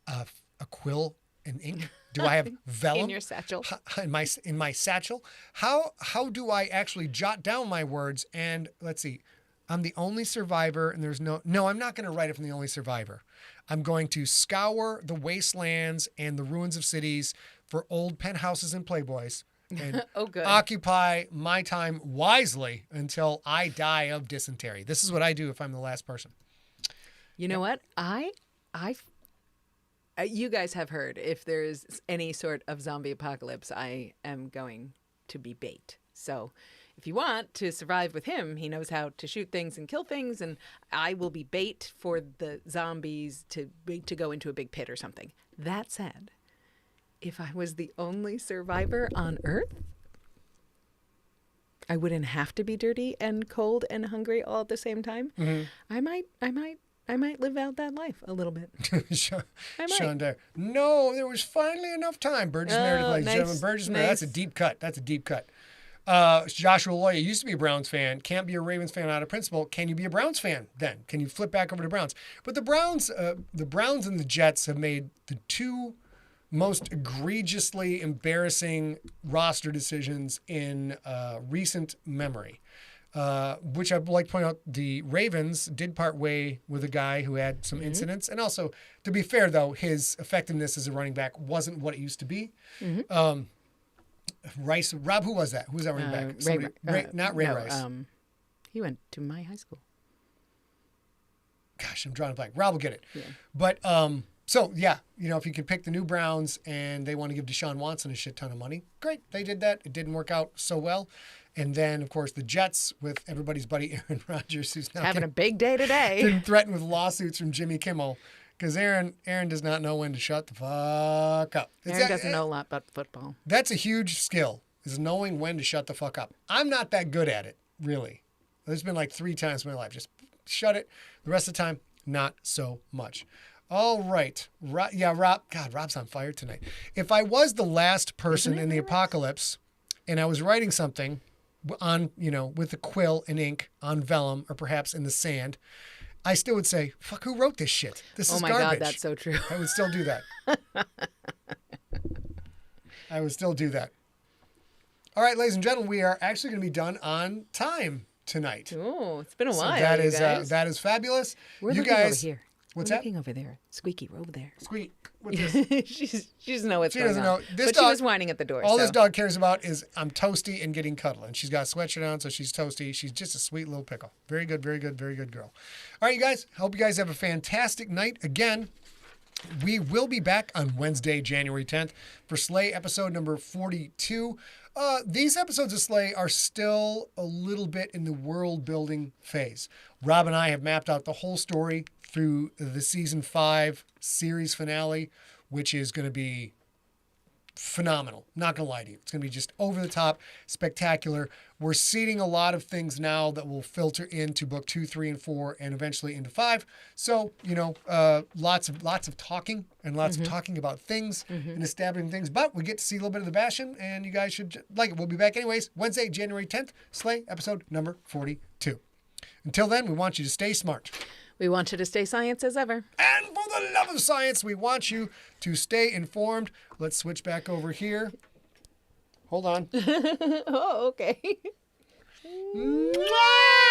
a quill and ink? Do I have vellum In your satchel. In my satchel? How do I actually jot down my words? And let's see, I'm the only survivor, and there's no. I'm not going to write if I'm the only survivor. I'm going to scour the wastelands and the ruins of cities for old penthouses and playboys. And Oh, good. occupy my time wisely until I die of dysentery. This is what I do if I'm the last person. You know what? You guys have heard if there's any sort of zombie apocalypse, I am going to be bait. So if you want to survive with him, he knows how to shoot things and kill things, and I will be bait for the zombies to go into a big pit or something. That said, if I was the only survivor on Earth, I wouldn't have to be dirty and cold and hungry all at the same time. Mm-hmm. I might live out that life a little bit. Sean Dyer. No, there was finally enough time. Burgess Meredith, ladies and gentlemen. Burgess Meredith. That's a deep cut. That's a deep cut. Joshua Loya used to be a Browns fan. Can't be a Ravens fan out of principle. Can you be a Browns fan then? Can you flip back over to Browns? But the Browns and the Jets have made the two most egregiously embarrassing roster decisions in recent memory. Which I'd like to point out, the Ravens did part way with a guy who had some incidents. And also, to be fair, though, his effectiveness as a running back wasn't what it used to be. Mm-hmm. Rob, who was that? Who was that running back? Not Ray Rice. He went to my high school. Gosh, I'm drawing a blank. Rob will get it. Yeah. But, so, yeah, if you could pick the new Browns and they want to give Deshaun Watson a shit ton of money, great. They did that. It didn't work out so well. And then, of course, the Jets with everybody's buddy Aaron Rodgers, who's now having a big day today. Getting threatened with lawsuits from Jimmy Kimmel because Aaron does not know when to shut the fuck up. Aaron doesn't know a lot about football. That's a huge skill, is knowing when to shut the fuck up. I'm not that good at it, really. There's been like 3 times in my life. Just shut it. The rest of the time, not so much. All right. Rob. God, Rob's on fire tonight. If I was the last person in the apocalypse and I was writing something on, with a quill and ink on vellum or perhaps in the sand, I still would say, fuck, who wrote this shit? This is garbage. Oh my God, that's so true. I would still do that. I would still do that. All right, ladies and gentlemen, we are actually going to be done on time tonight. Oh, it's been a while. So that is fabulous. We're you looking guys, over here. What's we're that? looking over there. Squeaky, we're over there. Squeak. What's this? She doesn't know what's going on. She doesn't know. But she was whining at the door. All this dog cares about is I'm toasty and getting cuddle. And she's got a sweatshirt on, so she's toasty. She's just a sweet little pickle. Very good, very good, very good girl. All right, you guys. Hope you guys have a fantastic night. Again, we will be back on Wednesday, January 10th for Slay episode number 42. These episodes of Slay are still a little bit in the world building phase. Rob and I have mapped out the whole story through the season 5 series finale, which is going to be phenomenal. Not going to lie to you. It's going to be just over the top, spectacular. We're seeding a lot of things now that will filter into book 2, 3, and 4, and eventually into 5. So, lots of talking and lots of talking about things and establishing things. But we get to see a little bit of the Bastion, and you guys should like it. We'll be back anyways. Wednesday, January 10th, Slay, episode number 42. Until then, we want you to stay smart. We want you to stay science as ever. And for the love of science, we want you to stay informed. Let's switch back over here. Hold on. Oh, okay. Mwah!